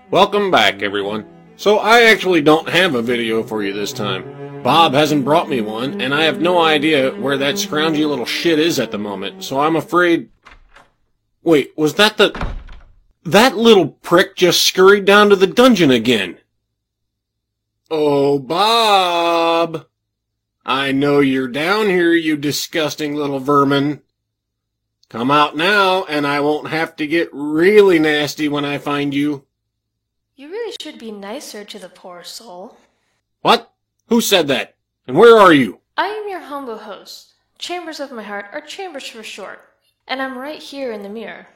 Welcome back, everyone. So I actually don't have a video for you this time. Bob hasn't brought me one, and I have no idea where that scroungy little shit is at the moment, so I'm afraid... Wait, was that the... That little prick just scurried down to the dungeon again. Oh, Bob! I know you're down here, you disgusting little vermin. Come out now, and I won't have to get really nasty when I find you. You really should be nicer to the poor soul. What? Who said that? And where are you? I am your humble host. Chambers of my heart are chambers for short, and I'm right here in the mirror.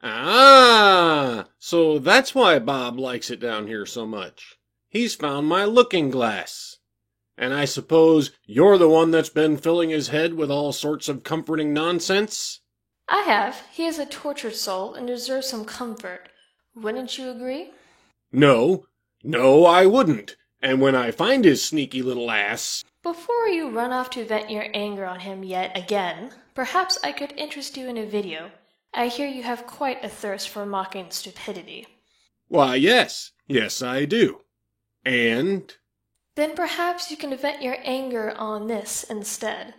Ah, so that's why Bob likes it down here so much. He's found my looking glass. And I suppose you're the one that's been filling his head with all sorts of comforting nonsense? I have. He is a tortured soul and deserves some comfort. Wouldn't you agree? No, I wouldn't. And when I find his sneaky little ass... Before you run off to vent your anger on him yet again, perhaps I could interest you in a video. I hear you have quite a thirst for mocking stupidity. Why, yes. Yes, I do. And... Then perhaps you can vent your anger on this instead.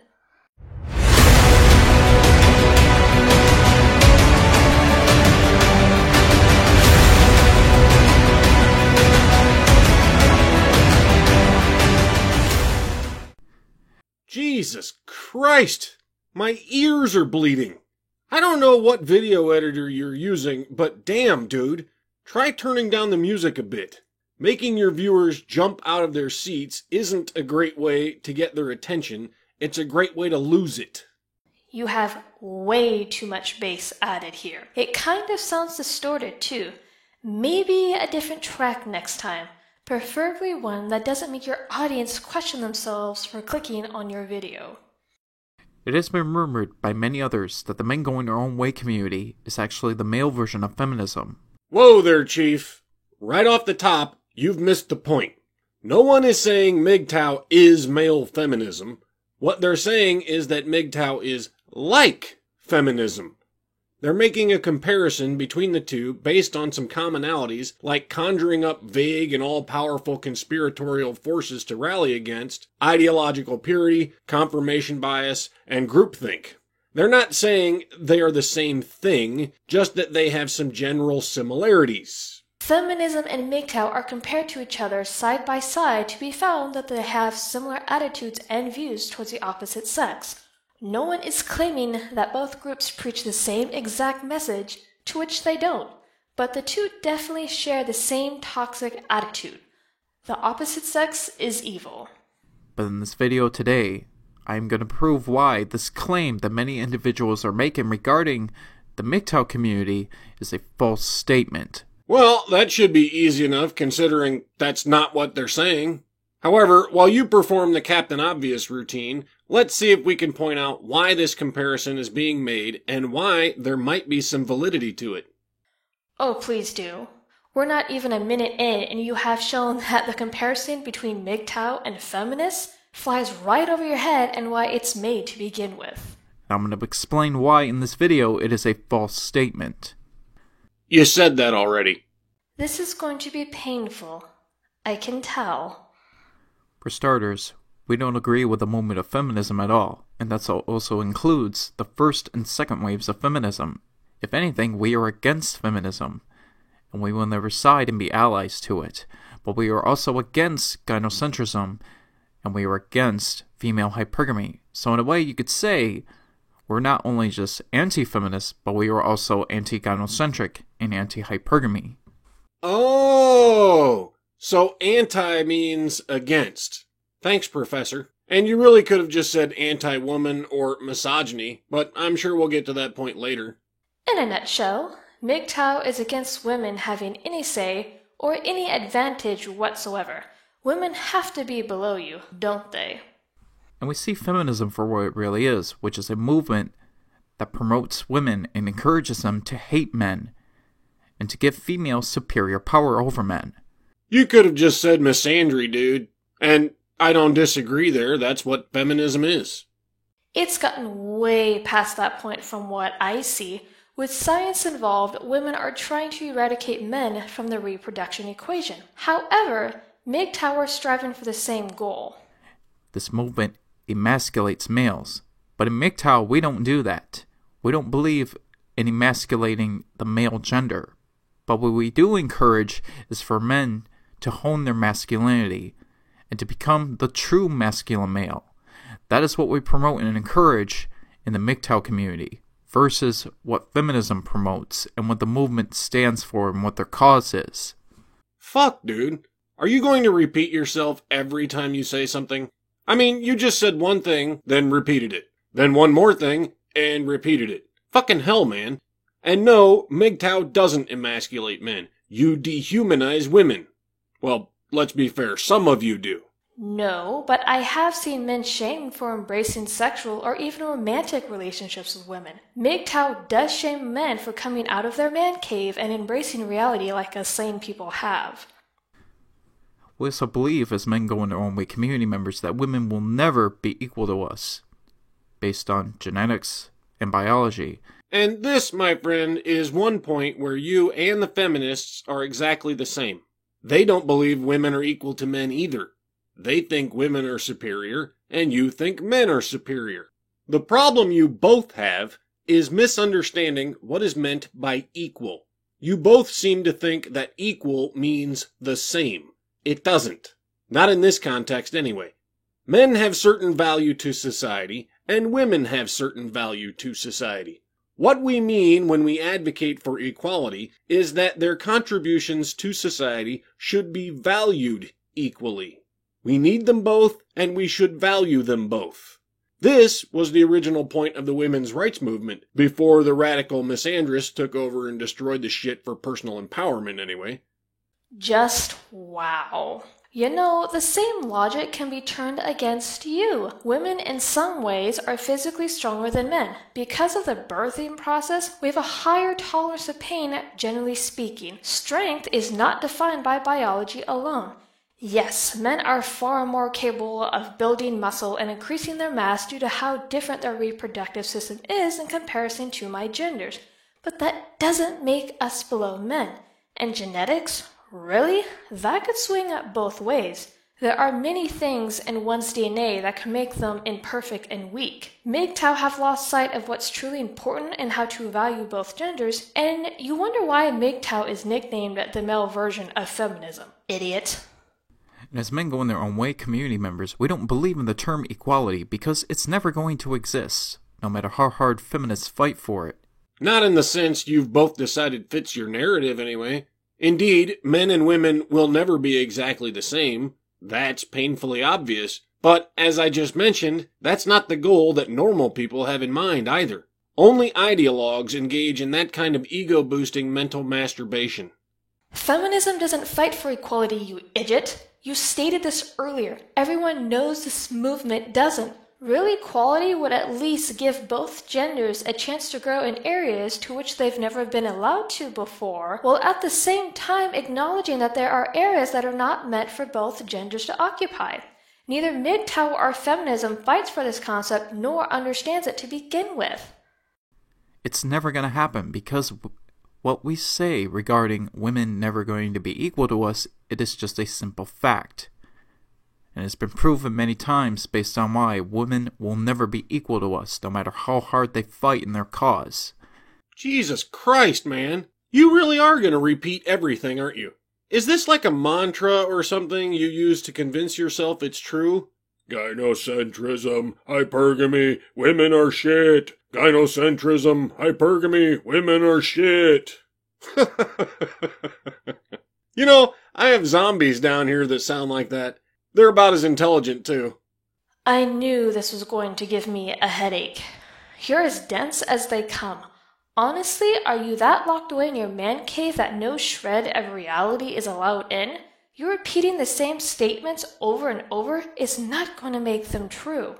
Jesus Christ! My ears are bleeding. I don't know what video editor you're using, but damn, dude. Try turning down the music a bit. Making your viewers jump out of their seats isn't a great way to get their attention. It's a great way to lose it. You have way too much bass added here. It kind of sounds distorted too. Maybe a different track next time. Preferably one that doesn't make your audience question themselves for clicking on your video. It has been rumored by many others that the men going their own way community is actually the male version of feminism. Whoa there, Chief. Right off the top, you've missed the point. No one is saying MGTOW is male feminism. What they're saying is that MGTOW is like feminism. They're making a comparison between the two based on some commonalities, like conjuring up vague and all-powerful conspiratorial forces to rally against, ideological purity, confirmation bias, and groupthink. They're not saying they are the same thing, just that they have some general similarities. Feminism and MGTOW are compared to each other side by side to be found that they have similar attitudes and views towards the opposite sex. No one is claiming that both groups preach the same exact message, to which they don't, but the two definitely share the same toxic attitude. The opposite sex is evil. But in this video today, I am going to prove why this claim that many individuals are making regarding the MGTOW community is a false statement. Well, that should be easy enough considering that's not what they're saying. However, while you perform the Captain Obvious routine, let's see if we can point out why this comparison is being made and why there might be some validity to it. Oh, please do. We're not even a minute in and you have shown that the comparison between MGTOW and feminists flies right over your head and why it's made to begin with. I'm going to explain why in this video it is a false statement. You said that already. This is going to be painful. I can tell. For starters, we don't agree with the movement of feminism at all, and that also includes the first and second waves of feminism. If anything, we are against feminism, and we will never side and be allies to it. But we are also against gynocentrism, and we are against female hypergamy. So in a way, you could say we're not only just anti-feminist, but we are also anti-gynocentric and anti-hypergamy. Oh! So anti means against. Thanks, Professor. And you really could have just said anti-woman or misogyny, but I'm sure we'll get to that point later. In a nutshell, MGTOW is against women having any say or any advantage whatsoever. Women have to be below you, don't they? And we see feminism for what it really is, which is a movement that promotes women and encourages them to hate men and to give females superior power over men. You could have just said misandry, dude. And I don't disagree there. That's what feminism is. It's gotten way past that point from what I see, With science involved, women are trying to eradicate men from the reproduction equation. However, MGTOW are striving for the same goal. This movement emasculates males, but in MGTOW we don't do that. We don't believe in emasculating the male gender, but what we do encourage is for men to hone their masculinity and to become the true masculine male. That is what we promote and encourage in the MGTOW community, versus what feminism promotes and what the movement stands for and what their cause is. Fuck, dude. Are you going to repeat yourself every time you say something? I mean, you just said one thing, then repeated it. Then one more thing, and repeated it. Fucking hell, man. And no, MGTOW doesn't emasculate men. You dehumanize women. Well, let's be fair, some of you do. No, but I have seen men shamed for embracing sexual or even romantic relationships with women. MGTOW does shame men for coming out of their man cave and embracing reality like us sane people have. We also believe, as men go in their own way community members, that women will never be equal to us, based on genetics and biology. And this, my friend, is one point where you and the feminists are exactly the same. They don't believe women are equal to men either. They think women are superior, and you think men are superior. The problem you both have is misunderstanding what is meant by equal. You both seem to think that equal means the same. It doesn't. Not in this context, anyway. Men have certain value to society, and women have certain value to society. What we mean when we advocate for equality is that their contributions to society should be valued equally. We need them both, and we should value them both. This was the original point of the women's rights movement, before the radical misandrists took over and destroyed the shit for personal empowerment anyway. Just wow. You know, the same logic can be turned against you. Women in some ways are physically stronger than men. Because of the birthing process, we have a higher tolerance of pain, generally speaking. Strength is not defined by biology alone. Yes, men are far more capable of building muscle and increasing their mass due to how different their reproductive system is in comparison to my genders. But that doesn't make us below men. And genetics? Really? That could swing both ways. There are many things in one's DNA that can make them imperfect and weak. MGTOW have lost sight of what's truly important and how to value both genders, and you wonder why MGTOW is nicknamed the male version of feminism. Idiot. And as men go in their own way community members, we don't believe in the term equality because it's never going to exist, no matter how hard feminists fight for it. Not in the sense you've both decided fits your narrative anyway. Indeed, men and women will never be exactly the same. That's painfully obvious. But, as I just mentioned, that's not the goal that normal people have in mind either. Only ideologues engage in that kind of ego-boosting mental masturbation. Feminism doesn't fight for equality, you idiot. You stated this earlier. Everyone knows this movement doesn't. Real equality would at least give both genders a chance to grow in areas to which they've never been allowed to before, while at the same time acknowledging that there are areas that are not meant for both genders to occupy. Neither MGTOW or feminism fights for this concept nor understands it to begin with. It's never going to happen because what we say regarding women never going to be equal to us, it is just a simple fact. And it's been proven many times based on why women will never be equal to us, no matter how hard they fight in their cause. Jesus Christ, man. You really are going to repeat everything, aren't you? Is this like a mantra or something you use to convince yourself it's true? Gynocentrism, hypergamy, women are shit. Gynocentrism, hypergamy, women are shit. You know, I have zombies down here that sound like that. They're about as intelligent, too. I knew this was going to give me a headache. You're as dense as they come. Honestly, are you that locked away in your man cave that no shred of reality is allowed in? You repeating the same statements over and over is not going to make them true.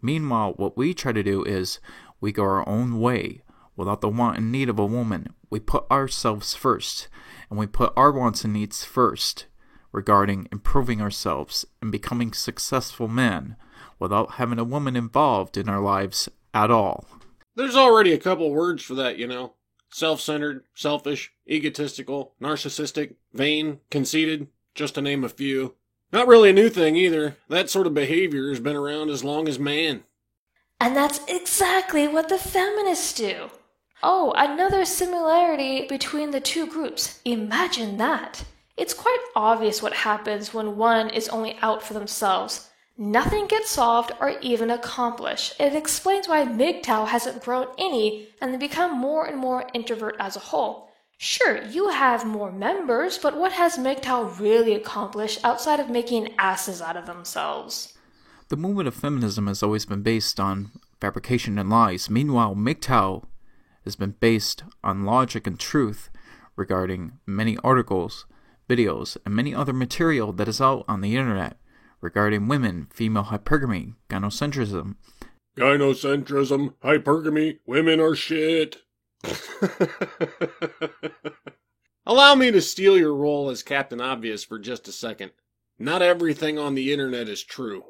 Meanwhile, what we try to do is, we go our own way, without the want and need of a woman. We put ourselves first, and we put our wants and needs first, regarding improving ourselves and becoming successful men, without having a woman involved in our lives at all. There's already a couple words for that, you know. self-centered, selfish, egotistical, narcissistic, vain, conceited, just to name a few. Not really a new thing either. That sort of behavior has been around as long as man. And that's exactly what the feminists do. Oh, another similarity between the two groups. Imagine that. It's quite obvious what happens when one is only out for themselves. Nothing gets solved or even accomplished. It explains why MGTOW hasn't grown any and they become more and more introvert as a whole. Sure, you have more members, but what has MGTOW really accomplished outside of making asses out of themselves? The movement of feminism has always been based on fabrication and lies. Meanwhile, MGTOW has been based on logic and truth regarding many articles, videos, and many other material that is out on the internet regarding women, female hypergamy, gynocentrism. Gynocentrism, hypergamy, women are shit. Allow me to steal your role as Captain Obvious for just a second. Not everything on the internet is true.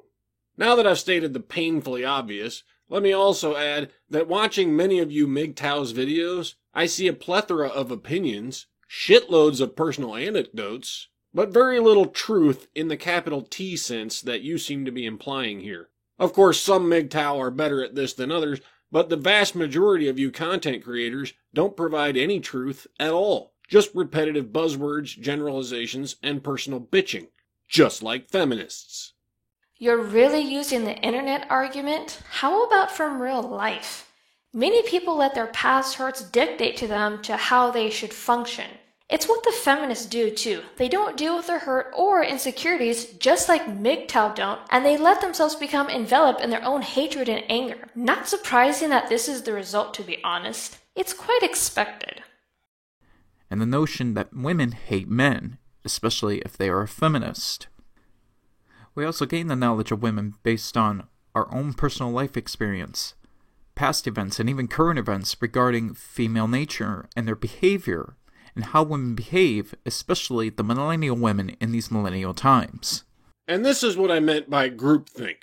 Now that I've stated the painfully obvious, let me also add that watching many of you MGTOW's videos, I see a plethora of opinions, shitloads of personal anecdotes, but very little truth in the capital T sense that you seem to be implying here. Of course, some MGTOW are better at this than others, but the vast majority of you content creators don't provide any truth at all. Just repetitive buzzwords, generalizations, and personal bitching. Just like feminists. You're really using the internet argument? How about from real life? Many people let their past hurts dictate to them to how they should function. It's what the feminists do too. They don't deal with their hurt or insecurities just like MGTOW don't, and they let themselves become enveloped in their own hatred and anger. Not surprising that this is the result, to be honest. It's quite expected. And the notion that women hate men, especially if they are a feminist. We also gain the knowledge of women based on our own personal life experience, past events, and even current events regarding female nature and their behavior, and how women behave, especially the millennial women in these millennial times. And this is what I meant by groupthink.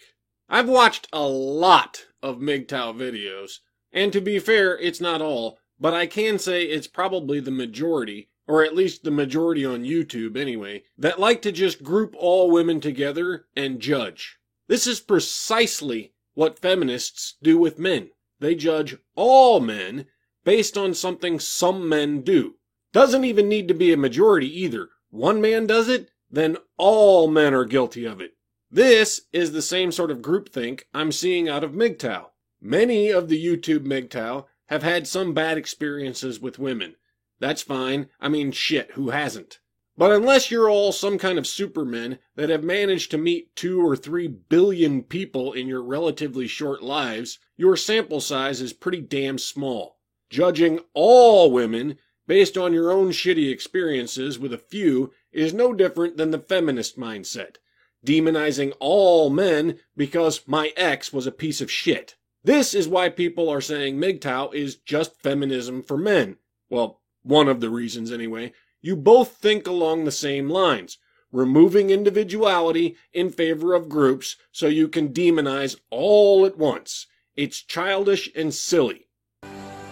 I've watched a lot of MGTOW videos, and to be fair, it's not all, but I can say it's probably the majority, or at least the majority on YouTube anyway, that like to just group all women together and judge. This is precisely what feminists do with men. They judge all men based on something some men do. Doesn't even need to be a majority either. One man does it, then all men are guilty of it. This is the same sort of groupthink I'm seeing out of MGTOW. Many of the YouTube MGTOW have had some bad experiences with women. That's fine. I mean, shit, who hasn't? But unless you're all some kind of supermen that have managed to meet 2 or 3 billion people in your relatively short lives, your sample size is pretty damn small. Judging all women based on your own shitty experiences with a few is no different than the feminist mindset. Demonizing all men because my ex was a piece of shit. This is why people are saying MGTOW is just feminism for men. Well, one of the reasons anyway. You both think along the same lines, removing individuality in favor of groups so you can demonize all at once. It's childish and silly.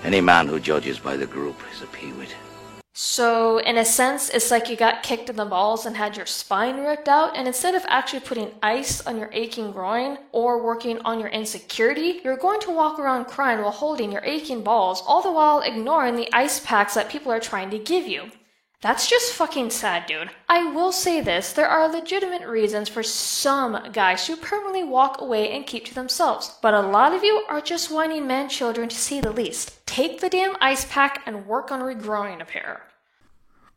Any man who judges by the group is a peewit. So, in a sense, it's like you got kicked in the balls and had your spine ripped out, and instead of actually putting ice on your aching groin or working on your insecurity, you're going to walk around crying while holding your aching balls, all the while ignoring the ice packs that people are trying to give you. That's just fucking sad, dude. I will say this, there are legitimate reasons for some guys to permanently walk away and keep to themselves, but a lot of you are just whining man-children to say the least. Take the damn ice pack and work on regrowing a pair.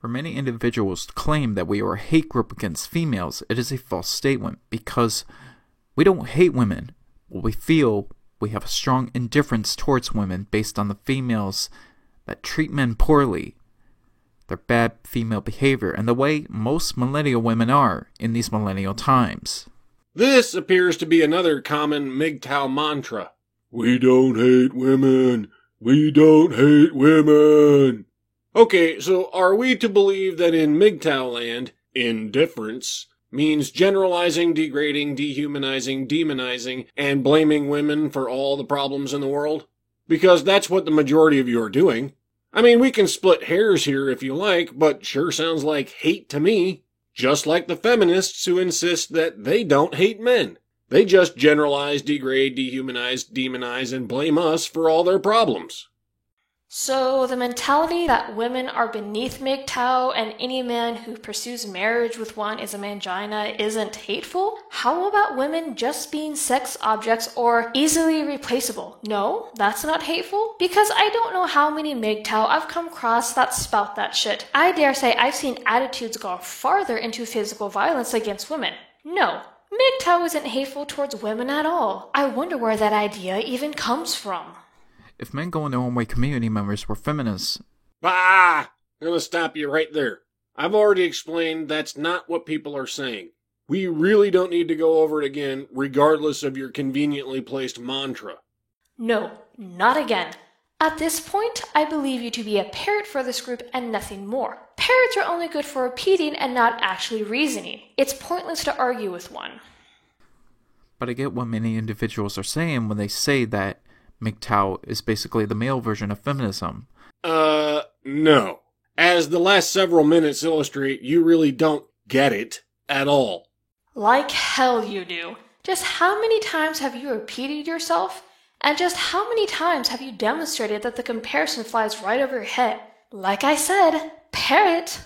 For many individuals to claim that we are a hate group against females, it is a false statement, because we don't hate women, but we feel we have a strong indifference towards women based on the females that treat men poorly, their bad female behavior, and the way most millennial women are in these millennial times. This appears to be another common MGTOW mantra. We don't hate women. We don't hate women. Okay, so are we to believe that in MGTOW land, indifference means generalizing, degrading, dehumanizing, demonizing, and blaming women for all the problems in the world? Because that's what the majority of you are doing. I mean, we can split hairs here if you like, but sure sounds like hate to me. Just like the feminists who insist that they don't hate men. They just generalize, degrade, dehumanize, demonize, and blame us for all their problems. So the mentality that women are beneath MGTOW and any man who pursues marriage with one is a mangina isn't hateful? How about women just being sex objects or easily replaceable? No, that's not hateful? Because I don't know how many MGTOW I've come across that spout that shit. I dare say I've seen attitudes go farther into physical violence against women. No, MGTOW isn't hateful towards women at all. I wonder where that idea even comes from. If men going their own way community members were feminists... Bah! I'm gonna stop you right there. I've already explained that's not what people are saying. We really don't need to go over it again, regardless of your conveniently placed mantra. No, not again. At this point, I believe you to be a parrot for this group and nothing more. Parrots are only good for repeating and not actually reasoning. It's pointless to argue with one. But I get what many individuals are saying when they say that MGTOW is basically the male version of feminism. No. As the last several minutes illustrate, you really don't get it at all. Like hell you do. Just how many times have you repeated yourself? And just how many times have you demonstrated that the comparison flies right over your head? Like I said, parrot.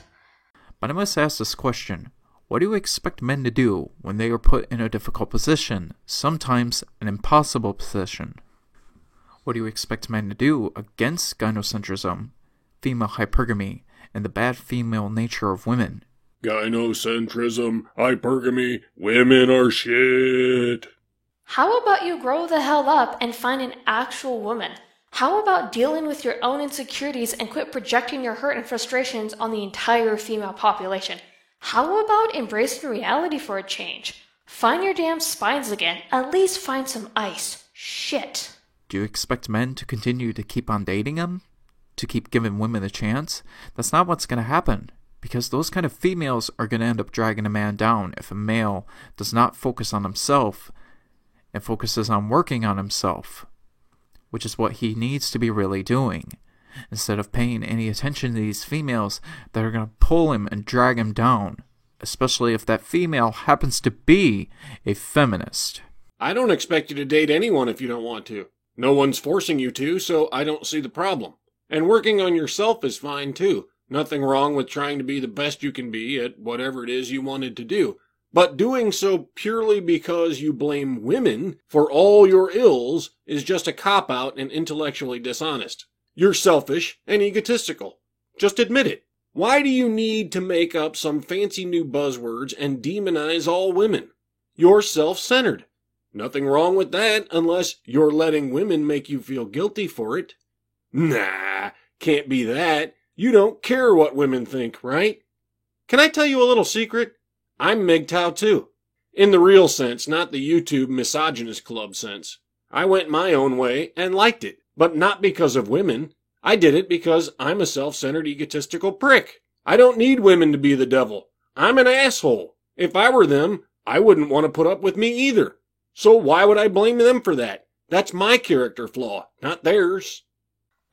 But I must ask this question. What do you expect men to do when they are put in a difficult position, sometimes an impossible position? What do you expect men to do against gynocentrism, female hypergamy, and the bad female nature of women? Gynocentrism, hypergamy, women are shit. How about you grow the hell up and find an actual woman? How about dealing with your own insecurities and quit projecting your hurt and frustrations on the entire female population? How about embracing reality for a change? Find your damn spines again. At least find some ice. Shit. Do you expect men to continue to keep on dating them? To keep giving women a chance? That's not what's going to happen. Because those kind of females are going to end up dragging a man down if a male does not focus on himself and focuses on working on himself, which is what he needs to be really doing, instead of paying any attention to these females that are going to pull him and drag him down, especially if that female happens to be a feminist. I don't expect you to date anyone if you don't want to. No one's forcing you to, so I don't see the problem. And working on yourself is fine too. Nothing wrong with trying to be the best you can be at whatever it is you wanted to do. But doing so purely because you blame women for all your ills is just a cop-out and intellectually dishonest. You're selfish and egotistical. Just admit it. Why do you need to make up some fancy new buzzwords and demonize all women? You're self-centered. Nothing wrong with that unless you're letting women make you feel guilty for it. Nah, can't be that. You don't care what women think, right? Can I tell you a little secret? I'm MGTOW too. In the real sense, not the YouTube misogynist club sense. I went my own way and liked it, but not because of women. I did it because I'm a self-centered egotistical prick. I don't need women to be the devil. I'm an asshole. If I were them, I wouldn't want to put up with me either. So why would I blame them for that? That's my character flaw, not theirs.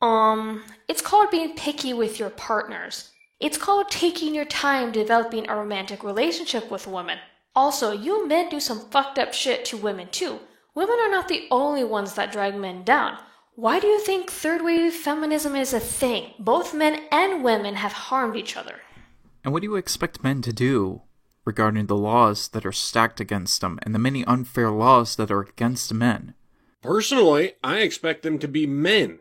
It's called being picky with your partners. It's called taking your time developing a romantic relationship with women. Also, you men do some fucked up shit to women too. Women are not the only ones that drag men down. Why do you think third wave feminism is a thing? Both men and women have harmed each other. And what do you expect men to do regarding the laws that are stacked against them and the many unfair laws that are against men? Personally, I expect them to be men.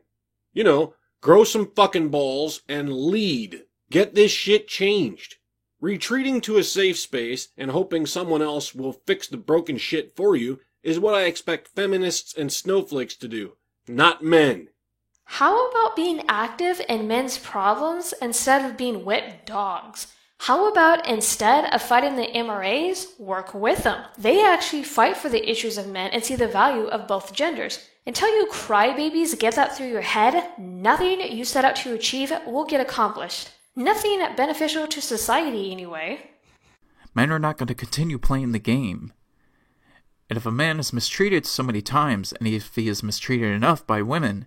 You know, grow some fucking balls and lead. Get this shit changed. Retreating to a safe space and hoping someone else will fix the broken shit for you is what I expect feminists and snowflakes to do, not men. How about being active in men's problems instead of being wet dogs? How about instead of fighting the MRAs, work with them? They actually fight for the issues of men and see the value of both genders. Until you crybabies get that through your head, nothing you set out to achieve will get accomplished. Nothing beneficial to society anyway. Men are not going to continue playing the game. And if a man is mistreated so many times, and if he is mistreated enough by women,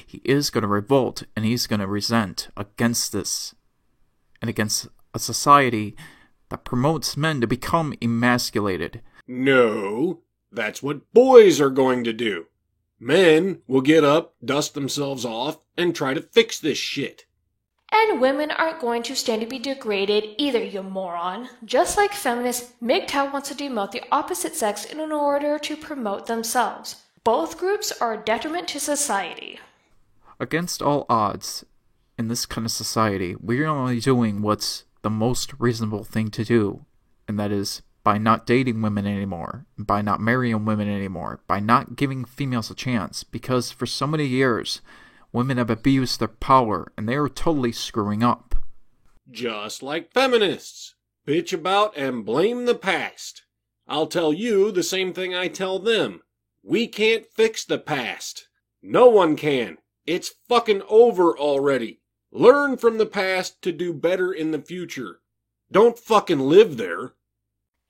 He is going to revolt, and he's going to resent against this, and against a society that promotes men to become emasculated. No, that's what boys are going to do. Men will get up, dust themselves off, and try to fix this shit. And women aren't going to stand to be degraded either, you moron. Just like feminists, MGTOW wants to demote the opposite sex in order to promote themselves. Both groups are a detriment to society. Against all odds, in this kind of society, we're only doing what's the most reasonable thing to do, and that is by not dating women anymore, by not marrying women anymore, by not giving females a chance, because for so many years, women have abused their power, and they are totally screwing up. Just like feminists. Bitch about and blame the past. I'll tell you the same thing I tell them. We can't fix the past. No one can. It's fucking over already. Learn from the past to do better in the future. Don't fucking live there.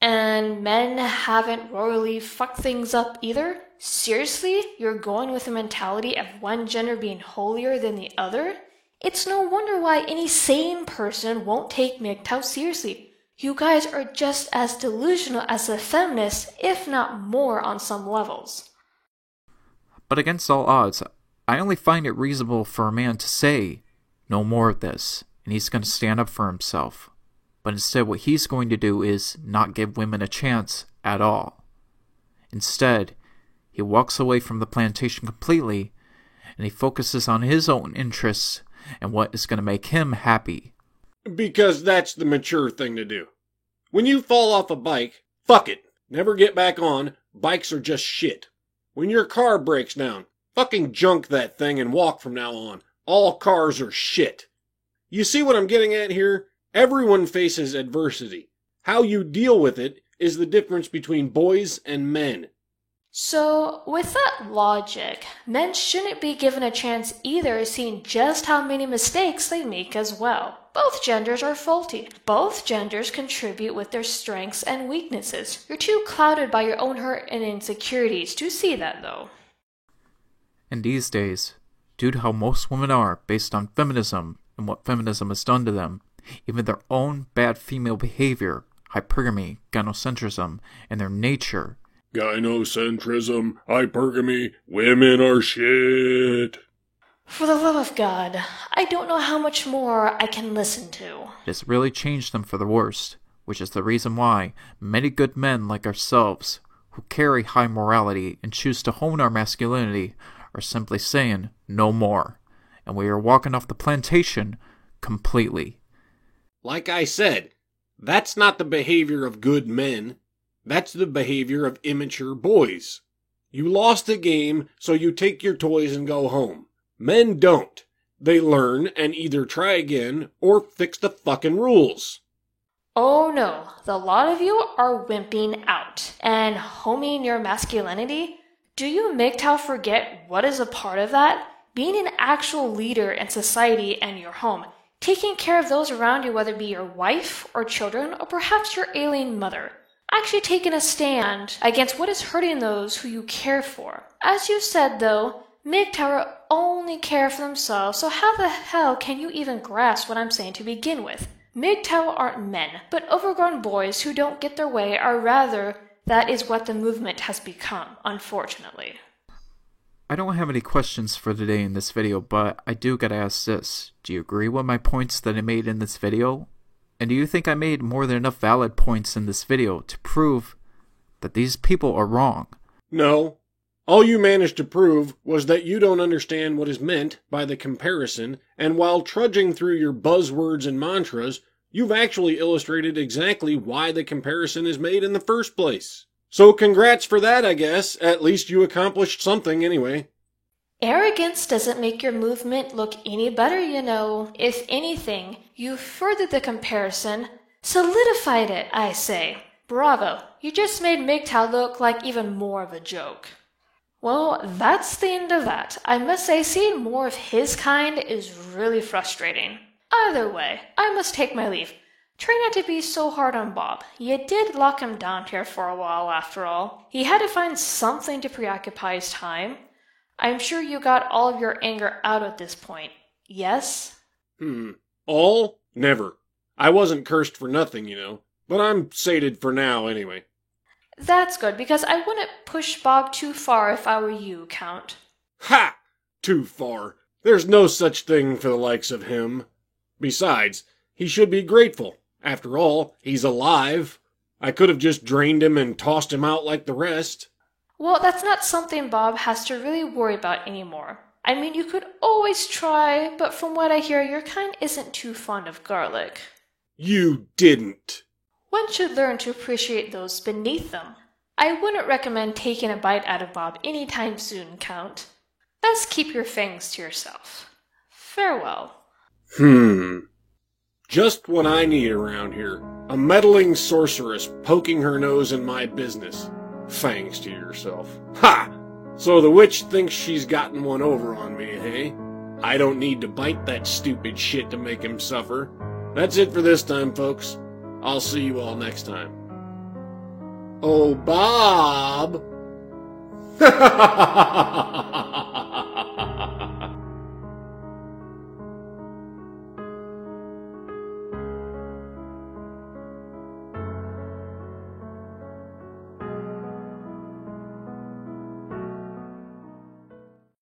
And men haven't royally fucked things up either? Seriously? You're going with the mentality of one gender being holier than the other? It's no wonder why any sane person won't take MGTOW seriously. You guys are just as delusional as the feminists, if not more on some levels. But against all odds, I only find it reasonable for a man to say, no more of this, and he's going to stand up for himself. But instead what he's going to do is not give women a chance at all. Instead, he walks away from the plantation completely, and he focuses on his own interests and what is going to make him happy. Because that's the mature thing to do. When you fall off a bike, fuck it. Never get back on. Bikes are just shit. When your car breaks down, fucking junk that thing and walk from now on. All cars are shit. You see what I'm getting at here? Everyone faces adversity. How you deal with it is the difference between boys and men. So, with that logic, men shouldn't be given a chance either, seeing just how many mistakes they make as well. Both genders are faulty. Both genders contribute with their strengths and weaknesses. You're too clouded by your own hurt and insecurities to see that, though. And these days, due to how most women are based on feminism and what feminism has done to them, even their own bad female behavior, hypergamy, gynocentrism, and their nature. Gynocentrism, hypergamy, women are shit. For the love of God, I don't know how much more I can listen to. It has really changed them for the worst, which is the reason why many good men like ourselves, who carry high morality and choose to hone our masculinity, are simply saying no more, and we are walking off the plantation completely. Like I said, that's not the behavior of good men. That's the behavior of immature boys. You lost a game, so you take your toys and go home. Men don't. They learn and either try again or fix the fucking rules. Oh no, the lot of you are wimping out and homing your masculinity. Do you MGTOW forget what is a part of that? Being an actual leader in society and your home. Taking care of those around you, whether it be your wife or children or perhaps your alien mother. Actually taking a stand against what is hurting those who you care for. As you said though, MGTOW only care for themselves, so how the hell can you even grasp what I'm saying to begin with? MGTOW aren't men, but overgrown boys who don't get their way are rather, that is what the movement has become, unfortunately. I don't have any questions for today in this video, but I do gotta ask this. Do you agree with my points that I made in this video? And do you think I made more than enough valid points in this video to prove that these people are wrong? No. All you managed to prove was that you don't understand what is meant by the comparison, and while trudging through your buzzwords and mantras, you've actually illustrated exactly why the comparison is made in the first place. So congrats for that, I guess. At least you accomplished something anyway. Arrogance doesn't make your movement look any better, you know. If anything, you furthered the comparison, solidified it, I say. Bravo, you just made MGTOW look like even more of a joke. Well, that's the end of that. I must say, seeing more of his kind is really frustrating. Either way, I must take my leave. Try not to be so hard on Bob. You did lock him down here for a while after all. He had to find something to preoccupy his time. I'm sure you got all of your anger out at this point. Yes? All? Never. I wasn't cursed for nothing, you know. But I'm sated for now, anyway. That's good, because I wouldn't push Bob too far if I were you, Count. Ha! Too far. There's no such thing for the likes of him. Besides, he should be grateful. After all, he's alive. I could have just drained him and tossed him out like the rest. Well, that's not something Bob has to really worry about anymore. I mean, you could always try, but from what I hear, your kind isn't too fond of garlic. You didn't. One should learn to appreciate those beneath them. I wouldn't recommend taking a bite out of Bob anytime soon, Count. Best keep your fangs to yourself. Farewell. Just what I need around here. A meddling sorceress poking her nose in my business. Fangs to yourself. Ha! So the witch thinks she's gotten one over on me, hey? I don't need to bite that stupid shit to make him suffer. That's it for this time, folks. I'll see you all next time. Oh, Bob!